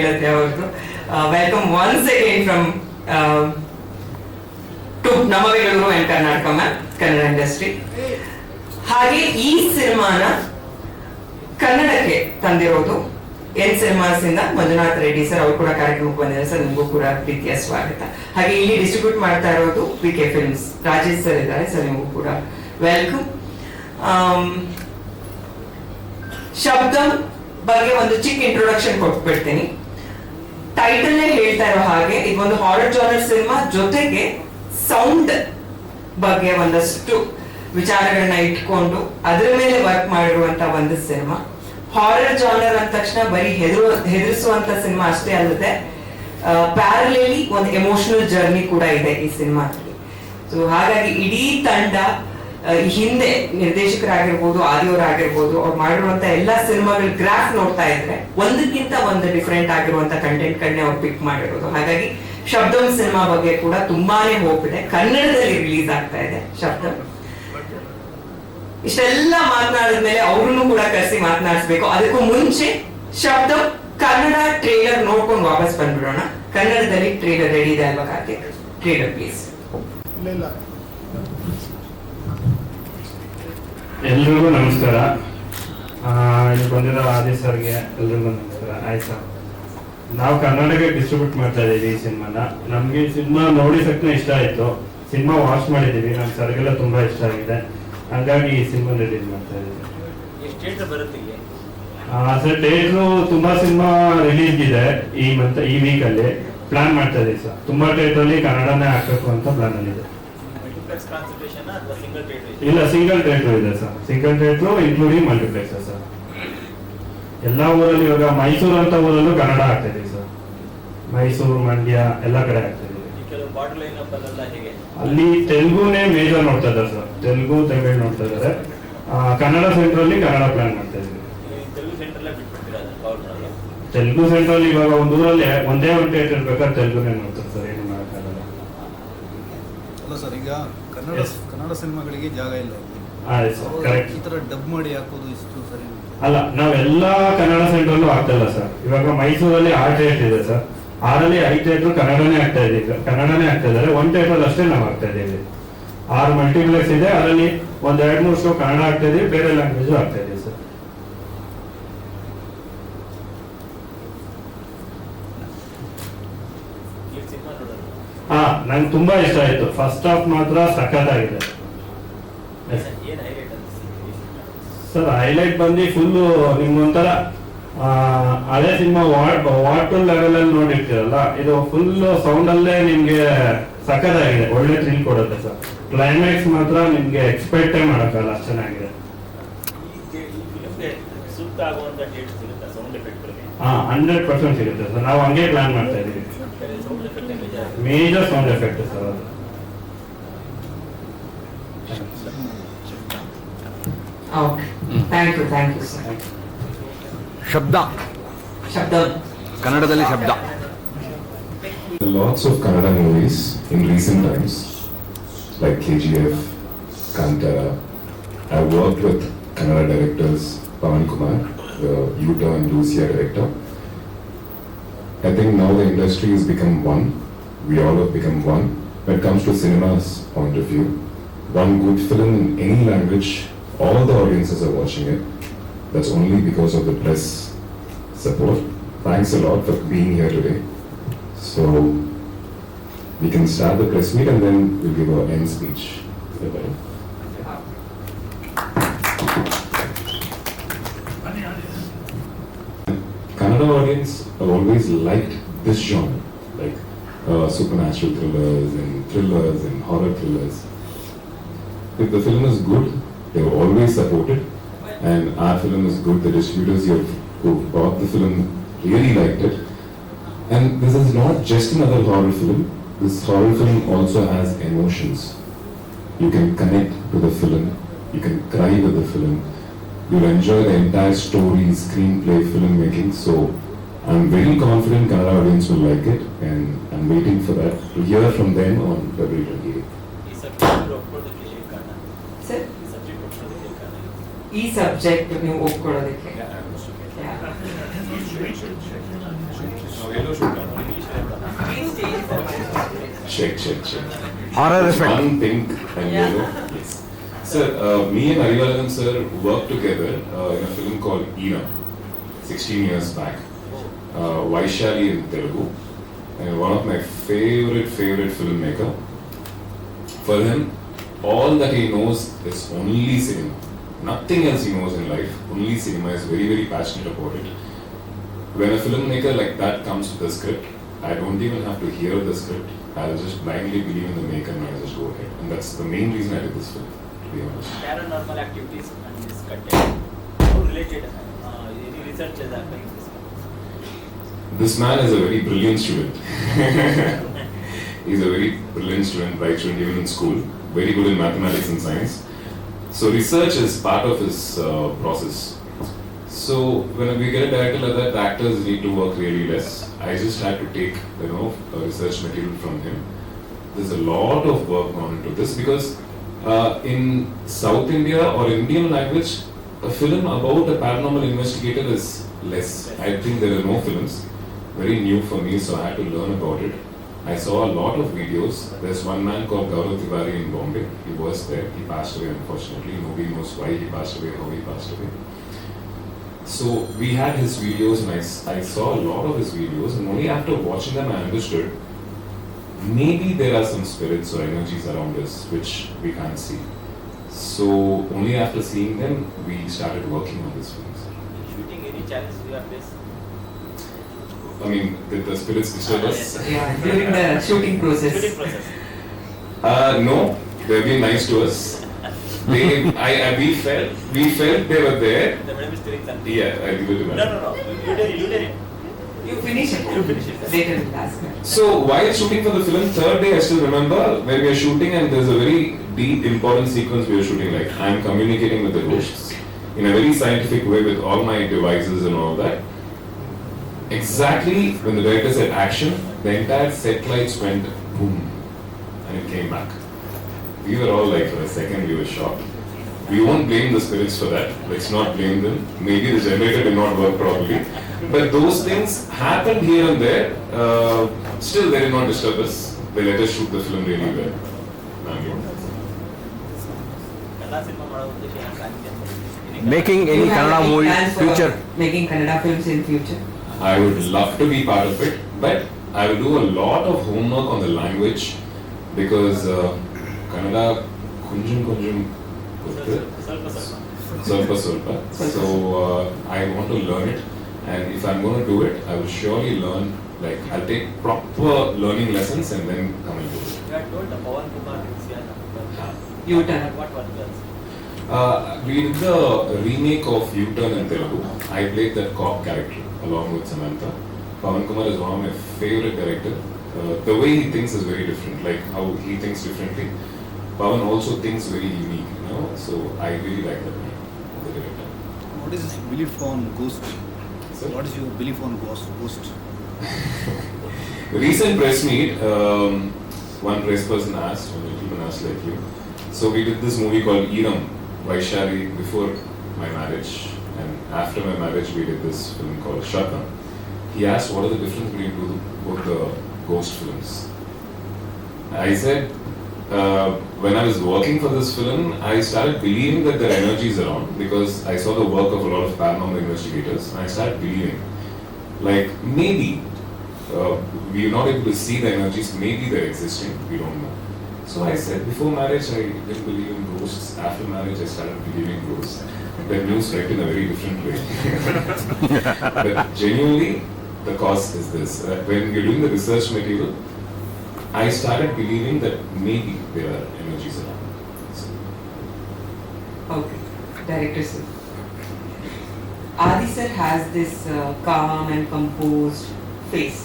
ಹೇಳಿದ್ರೆ ಅವ್ರದ್ದು. Welcome once again from to ನಮ್ಮ Bengaluru and Karnataka ma'am, Kannada industry. ಹಾಗೆ ಈ ಸಿನಿಮಾನ ಕನ್ನಡಕ್ಕೆ ತಂದಿರೋದು ಎನ್ ಸಿನಿಮಾಸ್ ಇಂದ ಮಂಜುನಾಥ್ ರೆಡ್ಡಿ ಸರ್, ಅವರು ಕೂಡ ಕಾರ್ಯಕ್ರಮಕ್ಕೆ ಬಂದಿದ್ದಾರೆ ಸರ್, ನಿಮಗೂ ಕೂಡ ಪ್ರೀತಿಯ ಸ್ವಾಗತ. ಹಾಗೆ ಇಲ್ಲಿ ಡಿಸ್ಟ್ರಿಬ್ಯೂಟ್ ಮಾಡ್ತಾ ಇರೋದು PK ಫಿಲ್ಮ್ಸ್, ರಾಜೇಶ್ ಸರ್ ಇದ್ದಾರೆ ಸರ್, ನಿಮಗೂ ಕೂಡ ವೆಲ್ಕಮ್. ಶಬ್ದ ಬಗ್ಗೆ ಒಂದು ಚಿಕ್ಕ ಇಂಟ್ರೊಡಕ್ಷನ್ ಕೊಟ್ಬಿಡ್ತೀನಿ. ಟೈಟಲ್ ಹೇಳ್ತಾ ಇರೋ ಹಾಗೆ ಇದೊಂದು ಹಾರರ್ ಜಾನರ್ ಸಿನಿಮಾ, ಜೊತೆಗೆ ಸೌಂಡ್ ಬಗ್ಗೆ ಒಂದಷ್ಟು ವಿಚಾರಗಳನ್ನ ಇಟ್ಕೊಂಡು ಅದರ ಮೇಲೆ ವರ್ಕ್ ಮಾಡಿರುವಂತ ಒಂದು ಸಿನಿಮಾ. ಹಾರರ್ ಜಾನರ್ ಅಂದ ತಕ್ಷಣ ಬರೀ ಹೆದರಿಸುವಂತ ಸಿನಿಮಾ ಅಷ್ಟೇ ಅಲ್ಲದೆ ಪ್ಯಾರಲಲಿ ಒಂದು ಎಮೋಷನಲ್ ಜರ್ನಿ ಕೂಡ ಇದೆ ಈ ಸಿನಿಮಾದಲ್ಲಿ. ಸೊ ಹಾಗಾಗಿ ಇಡೀ ತಂಡ ಹಿಂದೆ ನಿರ್ದೇಶಕರಾಗಿರ್ಬೋದು, ಆದಿಯವರಾಗಿರ್ಬೋದು, ಅವ್ರು ಮಾಡಿರುವಂತ ಎಲ್ಲಾ ಸಿನಿಮಾಗಳ ಗ್ರಾಫ್ ನೋಡ್ತಾ ಇದ್ರೆ ಒಂದಕ್ಕಿಂತ ಒಂದು ಡಿಫ್ರೆಂಟ್ ಆಗಿರುವಂತ ಕಂಟೆಂಟ್ ಗಳನ್ನೇ ಅವ್ರು ಪಿಕ್ ಮಾಡಿರೋದು. ಹಾಗಾಗಿ ಶಬ್ದಂ ಸಿನಿಮಾ ಬಗ್ಗೆ ಕೂಡ ತುಂಬಾನೇ ಹೋಪ್ ಇದೆ. ಕನ್ನಡದಲ್ಲಿ ರಿಲೀಸ್ ಆಗ್ತಾ ಇದೆ ಶಬ್ದಂ. ಇಷ್ಟೆಲ್ಲ ಮಾತನಾಡಿದ್ಮೇಲೆ ಅವ್ರನ್ನು ಕೂಡ ಕರೆಸಿ ಮಾತನಾಡಿಸ್ಬೇಕು. ಅದಕ್ಕೂ ಮುಂಚೆ ಶಬ್ದಂ ಕನ್ನಡ ಟ್ರೇಲರ್ ನೋಡ್ಕೊಂಡು ವಾಪಸ್ ಬಂದ್ಬಿಡೋಣ. ಕನ್ನಡದಲ್ಲಿ ಟ್ರೇಲರ್ ರೆಡಿ ಇದೆ ಅಲ್ವಾ ಕಾರ್ತಿಕ್? Trailer please. ಎಲ್ರಿಗೂ ನಮಸ್ಕಾರ. ಇಲ್ಲಿ ಬಂದಿರೋ ಆದಿ ಸರ್ಗೆ ಎಲ್ರಿಗೂ ನಮಸ್ಕಾರ. ಆಯ್ತಾ, ನಾವು ಕರ್ನಾಟಕ ಡಿಸ್ಟ್ರಿಬ್ಯೂಟ್ ಮಾಡ್ತಾ ಇದೀವಿ ಈ ಸಿನಿಮಾನ. ನಮ್ಗೆ ಈ ಸಿನಿಮಾ ನೋಡಿ ತಕ್ಷಣ ಇಷ್ಟ ಆಯ್ತು. ಸಿನಿಮಾ ವಾಚ್ ಮಾಡಿದೀವಿ, ನಮ್ ಸರ್ಗೆಲ್ಲ ತುಂಬಾ ಇಷ್ಟ ಆಗಿದೆ. ಹಂಗಾಗಿ ಈ ಸಿನಿಮಾ ರಿಲೀಸ್ ಮಾಡ್ತಾ ಇದೀವಿ. ಸರ್ ಥಿಯೇಟ್ರು ತುಂಬಾ ಸಿನಿಮಾ ರಿಲೀಸ್ ಇದೆ ಈ ವೀಕ್ ಅಲ್ಲಿ. ಪ್ಲಾನ್ ಮಾಡ್ತಾ ಇದೀವಿ ಸರ್. ತುಂಬಾ ಥಿಯೇಟರ್ ಅಲ್ಲಿ ಕನ್ನಡನೇ ಹಾಕಬೇಕು ಅಂತ ಪ್ಲಾನ್ ಅಲ್ಲಿ ಇದೆ. ಇಲ್ಲ, ಸಿಂಗಲ್ ಥಿಯೇಟರ್ ಇದೆ sir. Single theatre including multiplex sir. ಎಲ್ಲಾ ಊರಲ್ಲಿ ಇವಾಗ ಮೈಸೂರು ಅಂತ ಊರಲ್ಲೂ ಕನ್ನಡ ಆಗ್ತಾ ಇದೀವಿ ಸರ್. ಮೈಸೂರು, ಮಂಡ್ಯ ಎಲ್ಲ ಕಡೆ ಆಗ್ತಾ ಇದೀವಿ. ಅಲ್ಲಿ ತೆಲುಗುನೇ ಮೇಜರ್ ನೋಡ್ತಾ ಇದ್ದಾರೆ ಸರ್. ತೆಲುಗು, ತಮಿಳ್ ನೋಡ್ತಾ ಇದ್ದಾರೆ. ಕನ್ನಡ ಸೆಂಟರ್ ಅಲ್ಲಿ ಕನ್ನಡ ಪ್ಲಾನ್ ಮಾಡ್ತಾ ಇದೀವಿ. ತೆಲುಗು ಸೆಂಟ್ರಲ್ಲಿ ಇವಾಗ ಒಂದು ಊರಲ್ಲಿ ಒಂದೇ ಒಂದು ಥಿಯೇಟರ್ ಬೇಕಾದ್ರೆ ತೆಲುಗುನೇ ನೋಡ್ತಾರೆ ಸರ್. ಏನು ಮಾಡೋಕ್ಕಾಗಲ್ಲ. ಅಲ್ಲ ಸರ್, ಈಗ ಕನ್ನಡ ಸಿನಿಮಾಗಳಿಗೆ ಜಾಗ ಇಲ್ಲ. ಕರೆಕ್ಟ್. ಈ ತರ ಡಬ್ ಮಾಡಿ ಹಾಕೋದು ಇಷ್ಟು ಸರಿ ಅಲ್ಲ. ನಾವೆಲ್ಲಾ ಕನ್ನಡ ಸೆಂಟ್ರಲ್ಲೂ ಆಗ್ತಾ ಇಲ್ಲ ಸರ್. ಇವಾಗ ಮೈಸೂರಲ್ಲಿ 6 ಥಿಯೇಟರ್ ಇದೆ ಸರ್. 6ರಲ್ಲಿ 5 ಥಿಯೇಟರ್ ಕನ್ನಡನೇ ಆಗ್ತಾ ಇದ್ದಾರೆ. 1 ಥಿಯೇಟರ್ ಅಷ್ಟೇ ನಾವು ಆಗ್ತಾ ಇದೀವಿ. 6 ಮಲ್ಟಿಪ್ಲೆಕ್ಸ್ ಇದೆ, ಅದರಲ್ಲಿ ಒಂದ್ 2-3 ಶೋ ಕನ್ನಡ ಆಗ್ತಾ ಇದೀವಿ, ಬೇರೆ ಲ್ಯಾಂಗ್ವೇಜ್ ಆಗ್ತಾ ಇದೀವಿ ಸರ್. ನಂಗೆ ತುಂಬಾ ಇಷ್ಟ ಆಯ್ತು. ಫಸ್ಟ್ ಹಾಫ್ ಮಾತ್ರ ಸಖತ್ತಾಗಿದೆ ಸರ್. ಹೈಲೈಟ್ ಬಂದು ಫುಲ್ ನಿಮ್ಗೊಂಥರ ಹಳೆ ಸಿನಿಮಾ ವಾಟ್ ಲೆವೆಲ್ ಅಲ್ಲಿ ನೋಡಿರ್ತೀರಲ್ಲ, ಇದು ಫುಲ್ ಸೌಂಡ್ ಅಲ್ಲೇ ನಿಮ್ಗೆ ಸಖತ್ತಾಗಿದೆ. ಒಳ್ಳೆ ಥ್ರಿಲ್ ಕೊಡುತ್ತೆ ಸರ್. ಕ್ಲೈಮ್ಯಾಕ್ಸ್ ಮಾತ್ರ ನಿಮ್ಗೆ ಎಕ್ಸ್ಪೆಕ್ಟೇ ಮಾಡಕ್ಕಲ್ಲ, ಅಷ್ಟು ಚೆನ್ನಾಗಿದೆ. 100% ಸಿಗುತ್ತೆ ಸರ್. ನಾವು ಹಂಗೆ ಪ್ಲಾನ್ ಮಾಡ್ತಾ ಇದೀವಿ. ಮೇಜರ್ ಸೌಂಡ್ ಎಫೆಕ್ಟ್ ಸರ್ ಅದು. Okay. Thank you, sir. ಶಬ್ದ ಕನ್ನಡದಲ್ಲಿ ಶಬ್ದ. Lots of Kannada movies in recent times, like KGF, Kantara. I worked with Kannada directors, Pawan Kumar, the Yuta and Lucia director. I think now the industry has become one. We all have become one. When it comes to cinema's point of view, one good film in any language, all the audiences are watching it. That's only because of the press support. Thanks a lot for being here today. So we can start the press meet and then we'll give our end speech. Kannada audience have always liked this genre, like supernatural thrillers and horror thrillers. If the film is good, they will always support it, and our film is good. The distributors who bought the film really liked it, and this is not just another horror film. This horror film also has emotions. You can connect to the film, you can cry with the film, you'll enjoy the entire story, screenplay, filmmaking. So I'm very confident Kannada audience will like it, and I'm waiting for that to hear from them on February 28th. ಈ subject ನೀವು ಒಪ್ಕೊಳ್ಳೋದಕ್ಕೆ Check. Horror There's effect. one pink and yellow. Yes. Sir, me and Arivalan sir worked together in a film called Ina, 16 years back. Vaishali in Telugu. And one of my favorite filmmaker. For him, all that he knows is only cinema. Nothing else he knows in life. Only cinema. Is very passionate about it. When a filmmaker like that comes with a script, I don't even have to hear the script. I'll just blindly believe in the maker and I'll just go ahead. And that's the main reason I did this film, to be honest. Paranormal activities and this content. How related? Any research is happening in this one? This man is a very brilliant student. He's a very brilliant student, bright student even in school. Very good in mathematics and science. So research is part of his process. So when we get a director like that, the actors need to work really less. I just had to take, research material from him. There's a lot of work gone into this because in South India or Indian language, a film about a paranormal investigator is less. I think there are no films. Very new for me, so I had to learn about it. I saw a lot of videos. There's one man called Gaurav Tiwari in Bombay. He was there. He passed away, unfortunately. Nobody knows why he passed away, how he passed away. So we had his videos and I saw a lot of his videos, and only after watching them I understood maybe there are some spirits or energies around us which we can't see. So only after seeing them we started working on this film. Shooting, any challenge you have faced? I mean, did the spirits disturb us? Yeah, during the shooting process. Shooting process. No, they've been nice to us. We felt they were there. The madam is doing something. Yeah, I'll give it to No. madam. You did it. You finish it. Later we'll ask her. So while shooting for the film, third day I still remember when we are shooting and there's a very deep important sequence we are shooting, like I'm communicating with the ghosts in a very scientific way with all my devices and all that. Exactly when the director said action, the entire set lights went boom and it came back. We were all like, for a second we were shocked. We won't blame the spirits for that. Let's not blame them. Maybe the generator did not work properly. But those things happened here and there. Still, they did not disturb us. They let us shoot the film really well. Kannada cinema ಮಾಡೋ ಉದ್ದೇಶ ಏನು ಕಾಣ್ತಿದೆ? Making any You have Kannada any movie plans for future? making Kannada films in future? I would love to be part of it, but I will do a lot of homework on the language because Kannada konjam gotte. Solpa. So I want to learn it, and if I'm going to do it, I will surely learn. Like I'll take proper learning lessons and then come and do it. You had told the Pawan Kumar this year. U-turn. What was that? We did the remake of U-turn in Telugu. I played that cop character along with Samantha. Pawan Kumar is one of my favorite directors. The way he thinks is very different, like how he thinks differently. Pawan also thinks very unique, so I really like that man, the director. What is his belief on ghost? Sir? What is your belief on ghost? Recent press meet, one press person asked, one gentleman asked like you. So we did this movie called Iram, Vaishali, before my marriage, and after my marriage we did this film called SABDA. He asked what are the difference between both the ghost films. I said, when I was working for this film, I started believing that there are energies around because I saw the work of a lot of paranormal investigators, and I started believing, like maybe we are not able to see the energies, maybe they're existing, we don't know. So I said, before marriage I didn't believe in ghosts, after marriage I started believing in ghosts. The news read in a very different way. But genuinely, the cause is this. When you're doing the research material, I started believing that maybe there are energies around. So, Okay, director sir. Aadhji sir has this calm and composed face.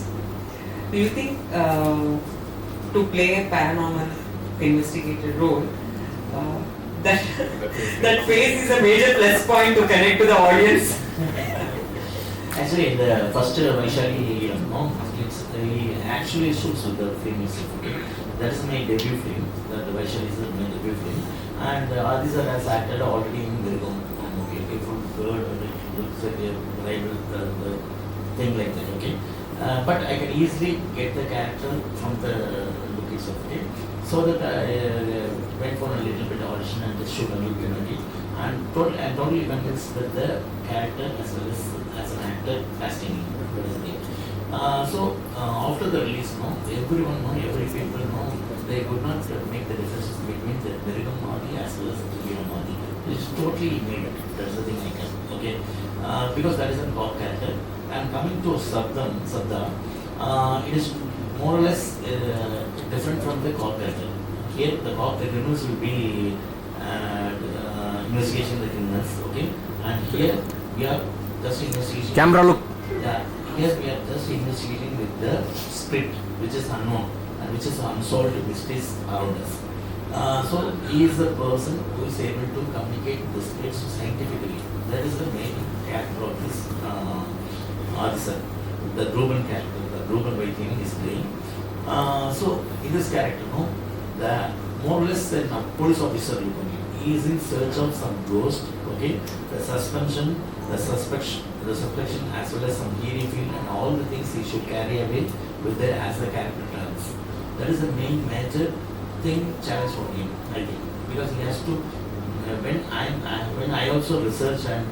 Do you think to play a paranormal investigator role, that face is a major plus point to connect to the audience? Actually, the first Vaishali, he actually shoots with the film itself. Okay? That is my debut film. The Vaishali is my debut film. And Aadhji sir has acted already in Virgom. Okay, from bird, it looks like a rival thing like that. Okay. but I can easily get the character from the look itself. Okay, so that I went for a little bit audition and just shoot a look unity, and I'm totally convinced that the character as well as an actor casting after the release, everyone every people they could not make the differences between the Berigam Madi as well as the Viram Madi. It's totally made it. That's the thing I can. Okay, because that is a God character. And coming to Sabda, it is more or less different from the God character. Here, the criminals will be investigation the criminals. Okay, and here we are just investigating. Camera look. Yeah, here we are just investigating with the script, which is unknown and which is unsolved mysteries around us. So he is the person who is able to communicate the scripts scientifically. That is the main character of this Aadhji, the Ruben character, the Ruben Vaidyan is playing. So in this character, the more or less a police officer, he is in search of some ghost. Okay, the suspension, the suspicion as well as some hearing field and all the things he should carry away with the as the character turns. That is the main major thing challenge for him, I think, because he has to. When I also research and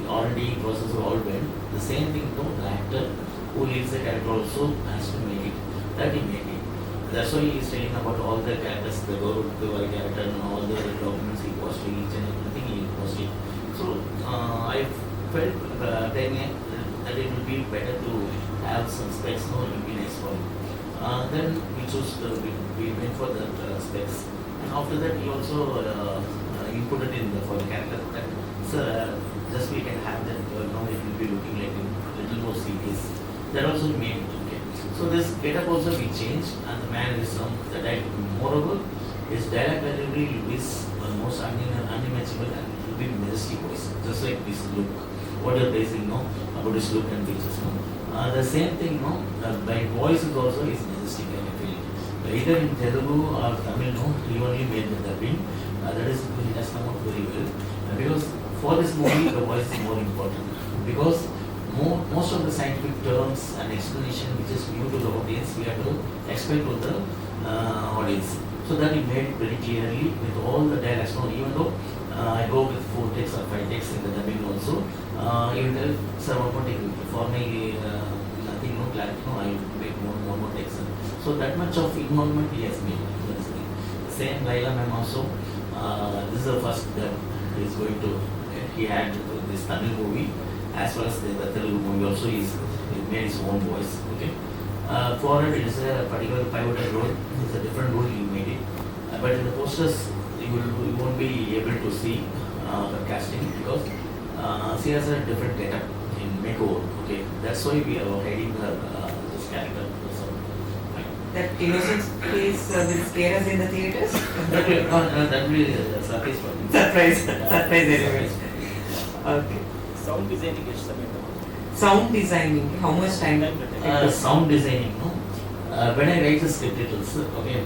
already process all went, the same thing. The actor who leads the character also has to make it. That he made it. That's why he is telling about all the characters, the Gaurav character and all the documents he posted, each and everything he posted. So I felt that it would be better to have some specs. It would be nice for him. Then we chose we went for the specs, and after that he also input it in for the character that just we can have that it will be looking like a little more serious. That also made it okay. So this get-up also we changed, and the man is moreover his dialogue delivery is most unimaginable and will be majestic voice, just like this look. What you're basing about his look and features. The same thing, by voice is also is majestic, I feel. Either in Telugu or Tamil, he only made the dubbing. That is, it has come out very well. Because for this movie, the voice is more important. Because most of the scientific terms and explanation which is new to the audience, we have to explain to the audience. So that he made it very clearly with all the dialects. Even though I go with 4 takes or 5 takes in the dubbing also, even though sir, one more take for me, nothing, no clarity, I will make one more takes. So that much of involvement he has made. Same Laila ma'am also. This is the first that he is going to. He had this Tamil movie as well as the Telugu movie also. He made his own voice. Okay. For it is a particular pivotal role. It's a different role he made it. But in the posters, you won't be able to see the casting because she has a different getup in makeover. Okay, that's why we are hiding this character. So, That innocent face will scare us in the theatres? that will be a surprise for me. Surprise anyway. Surprise. Okay. Sound designing is something. Sound designing, how much time? Sound designing, when I write the script titles, okay,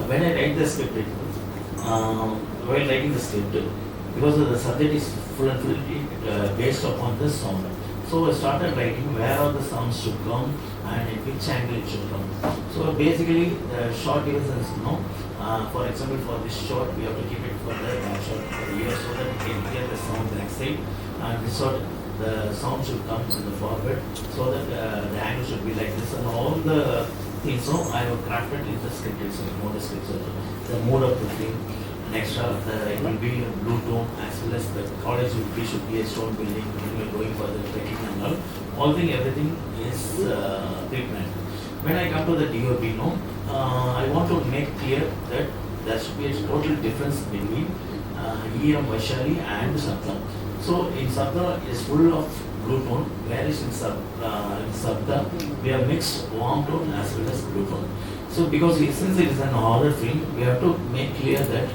when I write the script titles, while writing the script, because the subject is full and fully based upon the sound. So I started writing where all the sounds should come and at which angle it should come. So basically, the shot gives us, for example, for this shot, we have to keep it for the back shot for the ear so that we can hear the sound backside. And this shot, the sound should come to the forward so that the angle should be like this. And all the things, so I have crafted in the script, so the script, the mood of the film. Next, it will be a blue tone as well as the college should be a stone building. We are going for the trekking and all thing, everything is pre-planned. When I come to the DOP, I want to make clear that there should be a total difference between Eram Vaishali and Sabda. So in Sabda is full of blue tone, whereas in Sabda we have mixed warm tone as well as blue tone. So because since it is an horror film, we have to make clear that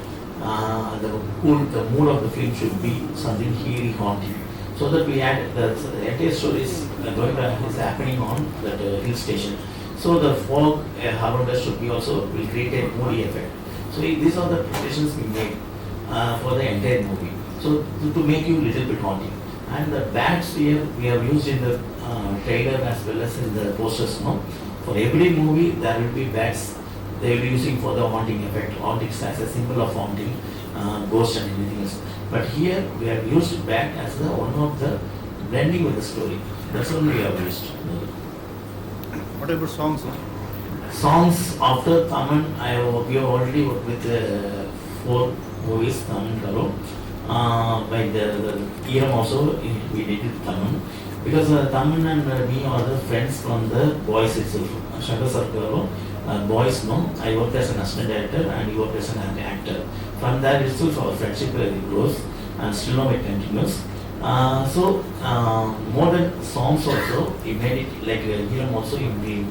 the mood of the film should be something eerie, haunting. So that we had the entire story is happening on that hill station. So the fog around us should be also will create a moody effect. So these are the preparations we made for the entire movie. So to make you little bit haunting. And the bats we have used in the trailer as well as in the posters. No, for every movie there will be bats. They will be using for the haunting effect. Haunting as a symbol of haunting, ghost and anything else. But here we have used bat as the one of the blending with the story. That's only we have used. What about songs? Songs after Tamil, we have already worked with 4 movies, Tamil Karo. By the Iram also, we did it Tamil. Because Tamil and me are the friends from the boys itself. Shankar Sarkaro, boys no. I worked as an assistant director and he worked as an actor. From there itself our friendship grows and still now it continues. More than songs also, he made it like Hiram also, he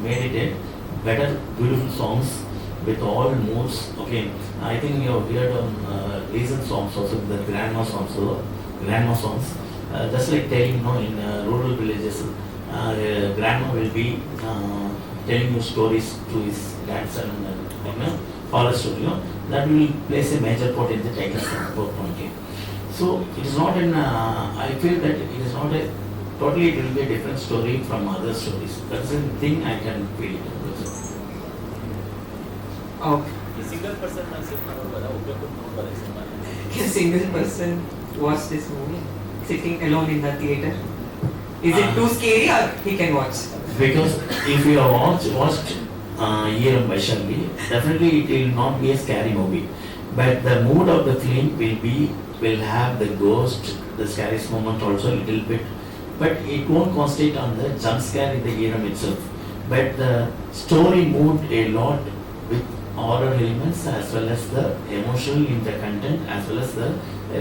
made it a better, beautiful songs with all moods. Okay, I think you have heard on recent songs also, the grandma songs, just like telling, in rural villages, grandma will be telling you stories to his grandson, father story, that will place a major part in the title song. So it is not I feel that it is not totally, it will be a different story from other stories. That's the thing I can feel. Okay. ಈ single person cinema ನೋಡ್ಬೋದಾ, ಒಬ್ಬೊಬ್ಬರು ನೋಡ್ಬೋದಾ ಈ cinema? Can a single person watch this movie sitting alone in the theater? Is it too scary or he can watch? Because if you have watched Yeram Vaishali, definitely it will not be a scary movie. But the mood of the film will have the ghost, the scariest moment also a little bit. But it won't concentrate on the jump scare in the Yeram itself. But the story moved a lot with horror elements as well as the emotional in the content as well as the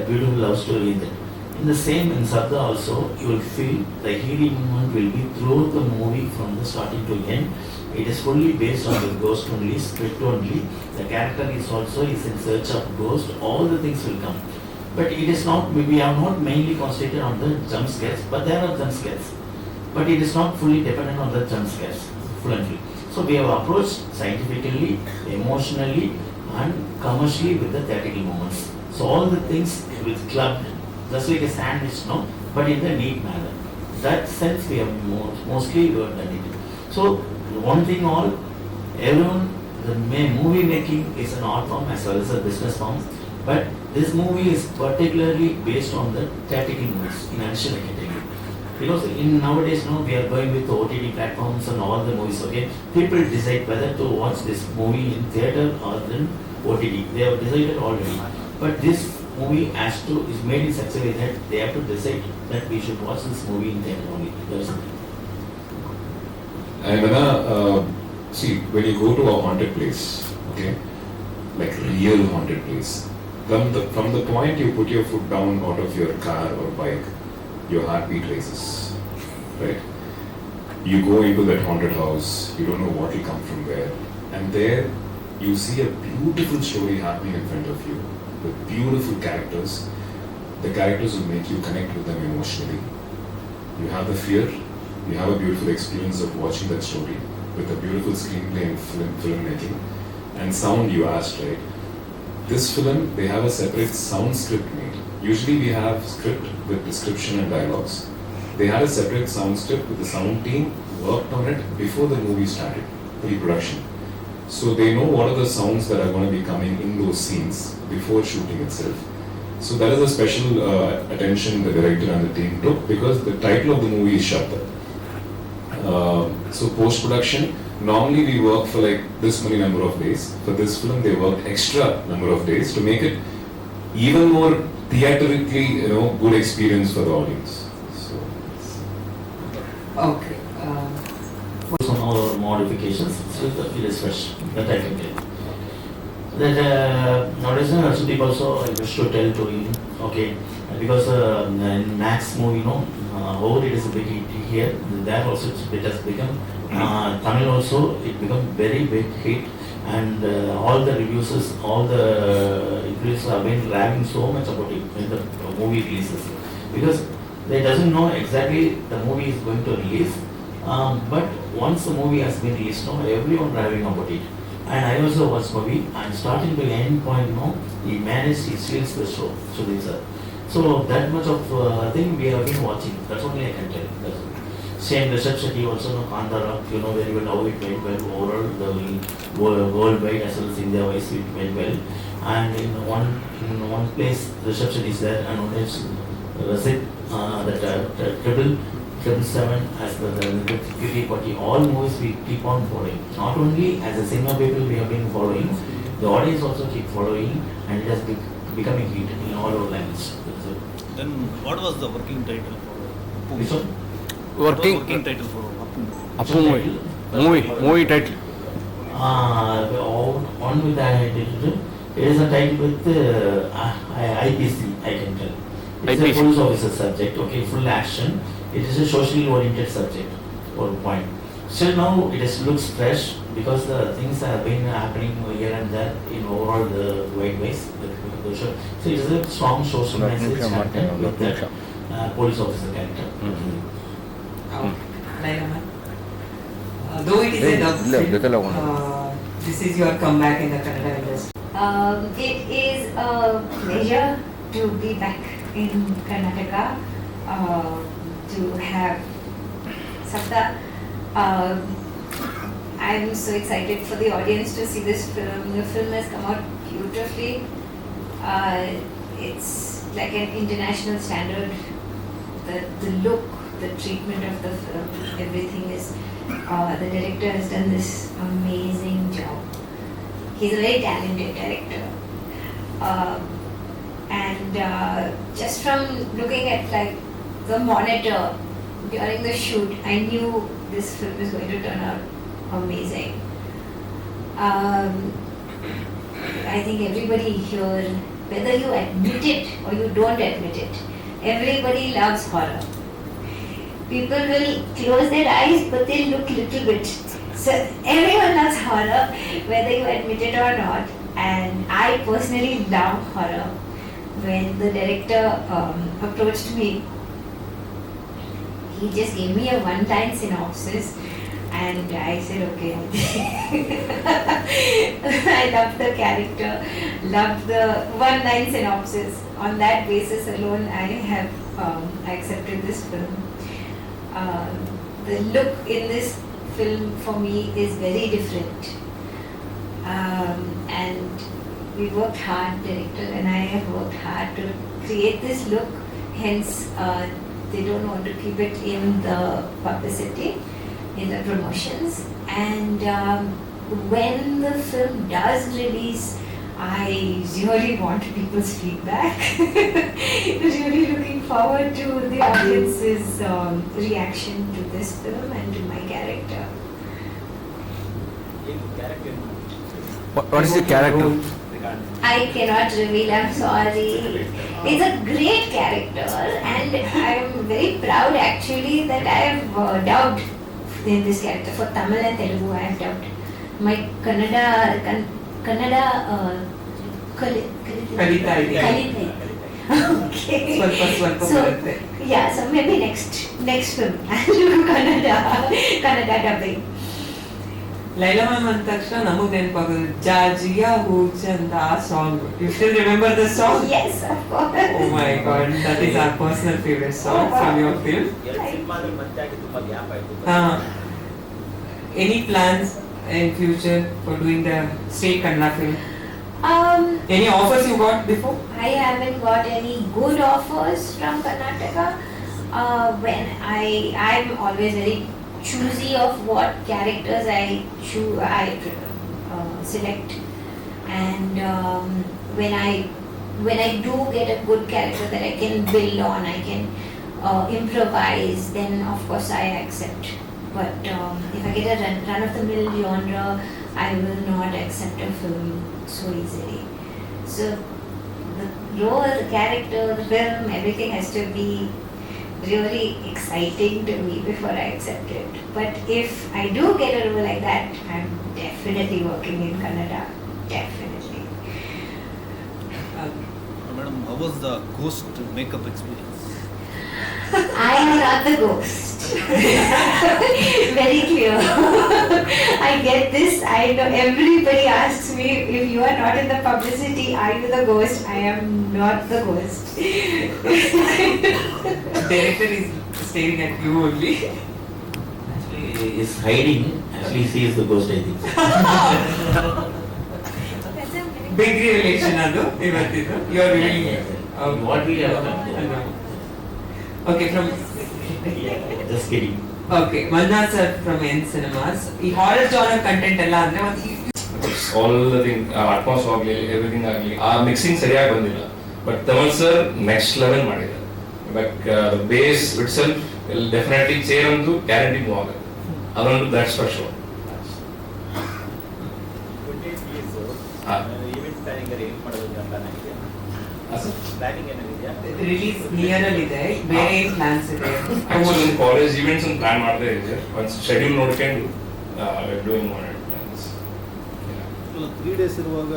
beautiful love story in it. In the same in SABDA also, you will feel the healing moment will be throughout the movie from the starting to end. It is fully based on the ghost only, spirit only. The character is also in search of ghost. All the things will come. But it is not, we are not mainly concentrated on the jump scares, but there are jump scares. But it is not fully dependent on the jump scares, fluently. So we have approached scientifically, emotionally and commercially with the theatrical moments. So all the things with clubbed, just like a sandwich, but in the neat manner. That sense we have mostly we have done it. So one thing everyone, the movie making is an art form as well as a business form. But this movie is particularly based on the theatrical movies in addition I can tell you. Because nowadays we are going with OTT platforms and all the movies, okay? People decide whether to watch this movie in theater or in OTT. They have decided already. But this movie is made in such a way that they have to decide that we should watch this movie in theater only. And see, when you go to a haunted place, okay, like real haunted place, from the point you put your foot down out of your car or bike, your heartbeat races, right? You go into that haunted house, you don't know what will come from where, and there you see a beautiful story happening in front of you with beautiful characters. The characters will make you connect with them emotionally. You have the fear, you have a beautiful experience of watching that story with a beautiful screenplay and filmmaking. And sound, you asked, right? This film, they have a separate sound script made. Usually we have script with description and dialogues. They had a separate sound script with the sound team worked on it before the movie started, pre-production. So they know what are the sounds that are going to be coming in those scenes before shooting itself. So that is a special attention the director and the team took because the title of the movie is SABDA. So post-production, normally we work for like this many number of days. For this film, they worked extra number of days to make it even more theatrically, good experience for the audience. So. Okay. Some other modifications, so it is fresh. That I can tell. That nowadays, Sudeep also I wish to tell to him, okay, because in Max movie, how it is a big hit here, there also it has become, Tamil also, it become very big hit. And all the reviews, all the reviews have been raving so much about it when the movie releases. Because they doesn't know exactly the movie is going to release. But once the movie has been released, everyone raving about it. And I also watched the movie and starting to end point, he managed, he steals the show. So that much of thing we have been watching. That's only I can tell. Same Rishabh Shetty also know Kandara, you know very well how it went well overall, the worldwide as well as India wise it went well. And in one place Rishabh Shetty is there and one is Rasit, the triple seven as the Kitty Party. All movies we keep on following. Not only as a cinema people we have been following, the audience also keep following, and it has becoming hit in all our languages. Then what was the working title for Which one? Working title for Appu movie title. On with the title. It is a title with IPC, I can tell. It's IPC. a police officer subject, okay, full action. It is a socially oriented subject, or point. Still now it looks fresh because the things have been happening here and there in overall the wide ways. So it is a strong social message content with that police officer character. Laila ma'am. Though it is a dub film, this is your comeback in the Kannada industry. It is a pleasure to be back in Karnataka, to have SABDA. I'm so excited for the audience to see this film. The film has come out beautifully. It's like an international standard. The look, the treatment of the film, everything is. The director has done this amazing job. He's a very talented director. And just from looking at like the monitor during the shoot, I knew this film is going to turn out amazing. I think everybody here, whether you admit it or you don't admit it, everybody loves horror. People will close their eyes but they look little bit. So everyone loves horror, whether you admit it or not. And I personally love horror. When the director approached me, he just gave me a one-line synopsis, and I said, okay. I loved the character, loved the one-line synopsis. On that basis alone, I have accepted this film. The look in this film for me is very different. And we worked hard, director and I have worked hard to create this look, hence they don't want to keep it in the publicity, in the promotions. And when the film does release, I really want people's feedback. Really looking forward to the audience's reaction to this film and to my character. What is the character? I cannot reveal, I'm sorry. It's a great character, and I'm very proud actually that I have dubbed in this character. For Tamil and Telugu I have dubbed. My Kannada Kalita ಇದೆ. Okay. ಸ್ವಲ್ಪ So, ಬರುತ್ತೆ. yeah, so maybe next film I'll do Kannada dubbing. Laila ma'am ಅಂದ ತಕ್ಷಣ ನಮಗ್ ನೆನಪಾಗೋದು ಜಾಜಿಯ ಹೂಚಂದ ಆ song. You still remember the song? Yes, of course. Oh my god, that is our personal favorite song from your film. Any plans in future for doing the state Kannada film? Any offers you got before? I haven't got any good offers from Karnataka. When I'm always very choosy of what characters I select, and when I do get a good character that I can build on, I can improvise, then of course I accept. But if I get a run of the mill genre, I will not accept a film so easily. So the role, the character, the film, everything has to be really exciting to me before I accept it. But if I do get a role like that, I'm definitely working in Kannada. Definitely. Madam, how was the ghost makeup experience? I am not the ghost. Very clear. I get this. I know everybody asks me, if you are not in the publicity, are you the ghost? I am not the ghost. Director is staring at you only. is hiding. Actually, she is the ghost, I think. Big revelation adu ivattidu. You are revealing it. What we have done. Okay, from Just kidding. okay, Manna sir from N Cinemas. ಈ horror genre content ಎಲ್ಲ ಅಂದ್ರೆ ಒಂದು all the thing atmos ಆಗಲಿ everything ಆಗಲಿ ಆ mixing ಸರಿಯಾಗಿ ಬಂದಿಲ್ಲ. But Thaman sir next level ಮಾಡಿದ್ದಾರೆ. But bass itself will definitely chair ಅಂತೂ ಗ್ಯಾರಂಟಿ ಮೂವ್ ಆಗುತ್ತೆ. ಅದೊಂದು that's for sure. Event planning ಏನು ಮಾಡೋದು ಅಂತ ಪ್ಲಾನಿಂಗ್ ಏನಿದೆಯಾ? ರಿಲೀಸ್ ನಿಯರ್ ಅಲ್ಲಿ ಇದೆ, ಬೇರೆ ಏನ್ ಪ್ಲಾನ್ಸ್ ಇದೆ? ಆಕ್ಚುಲಿ ಕಾಲೇಜ್ ಈವೆಂಟ್ಸ್ ಒಂದು ಪ್ಲಾನ್ ಮಾಡ್ತಾ ಇದ್ದೀವಿ. ಒಂದು ಶೆಡ್ಯೂಲ್ ನೋಡ್ಕೊಂಡು ಡೂಯಿಂಗ್ ಮೋರ್ ಪ್ಲಾನ್ಸ್. 3 days ಇರುವಾಗ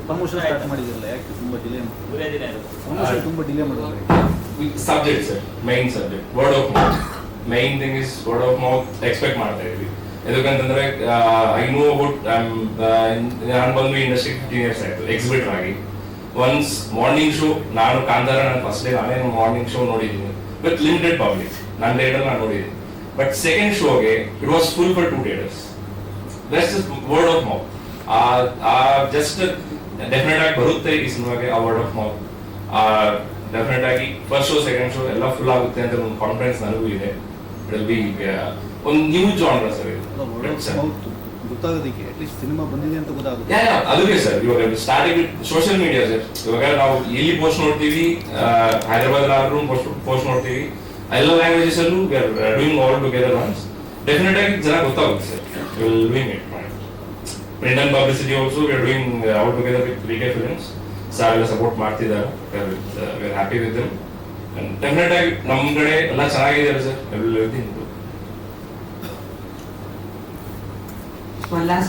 ಪ್ರಮೋಷನ್ ಸ್ಟಾರ್ಟ್ ಮಾಡಿದಿರಲ್ಲ, ಯಾಕೆ ತುಂಬಾ ಡಿಲೇ? ಮೂರೇ ದಿನ ಇರೋದು. ಪ್ರಮೋಷನ್ ತುಂಬಾ ಡಿಲೇ ಮಾಡಿದ್ರೆ subject sir, main subject word of mouth. Main thing is word of mouth expect ಮಾಡ್ತಾ ಇದ್ವಿ. ಯಾಕಂತಂದ್ರೆ ಐ ನೋ ಅಬೌಟ್ ನಾನು ಬಂದು ಇಂಡಸ್ಟ್ರಿ 15 years ಆಯ್ತು ಎಕ್ಸಿಬಿಟರ್ ಆಗಿ. ಒನ್ಸ್ ಮಾರ್ನಿಂಗ್ ಶೋ, ನಾನು ಕಾಂತಾರ ನಾನು ಫಸ್ಟ್ ಡೇ ನಾನೇ ಮಾರ್ನಿಂಗ್ ಶೋ ನೋಡಿದ್ದೀನಿ ವಿತ್ ಲಿಮಿಟೆಡ್ ಪಬ್ಲಿಕ್. ನನ್ನ ಥಿಯೇಟರ್ ನಾನು ನೋಡಿದ್ದೀನಿ. ಬಟ್ ಸೆಕೆಂಡ್ ಶೋಗೆ it was full for 2 theaters. That's word of mouth. Just definite ಆಗಿ ಬರುತ್ತೆ ಈ ಸಿನಿಮಾಗೆ ಆ ವರ್ಡ್ ಆಫ್ ಮೌತ್. ಡೆಫಿನೆಟ್ ಆಗಿ ಫಸ್ಟ್ ಶೋ ಸೆಕೆಂಡ್ ಶೋ ಎಲ್ಲ ಫುಲ್ ಆಗುತ್ತೆ ಅಂತ ಒಂದು ಕಾನ್ಫಿಡೆನ್ಸ್ ನನಗೂ ಇದೆ. ಇಟ್ ವಿಲ್ ಬಿ ಒಂದು ನ್ಯೂ ಜಾನರ್ ಸರ್ ಇದು. ಗೊತ್ತಾಗೋದಕ್ಕೆ ಅಟ್ಲೀಸ್ಟ್ ಸಿನಿಮಾ ಬಂದಿದೆ ಅಂತ ಗೊತ್ತಾಗುತ್ತೆ. ಅದಕ್ಕೆ ಸರ್ ಇವಾಗ ಸ್ಟಾರ್ಟಿಂಗ್ ಸೋಷಿಯಲ್ ಮೀಡಿಯಾ ಸರ್. ಇವಾಗ ನಾವು ಎಲ್ಲಿ ಪೋಸ್ಟ್ ನೋಡ್ತೀವಿ, ಹೈದರಾಬಾದ್ ಆದ್ರೂ ಪೋಸ್ಟ್ ನೋಡ್ತೀವಿ, ಎಲ್ಲ ಲ್ಯಾಂಗ್ವೇಜಸ್ ಅಲ್ಲೂ doing all together once. Definite ಆಗಿ ಜನ ಗೊತ್ತಾಗುತ್ತೆ sir. Will doing it. Print and publicity also we are doing all together with VK films. Sir ಎಲ್ಲ ಸಪೋರ್ಟ್ ಮಾಡ್ತಿದ್ದಾರೆ. We are happy with them. Definite ಆಗಿ ನಮ್ಮ ಕಡೆ ಎಲ್ಲ ಚೆನ್ನಾಗಿದ್ದಾರೆ ಸರ್. one last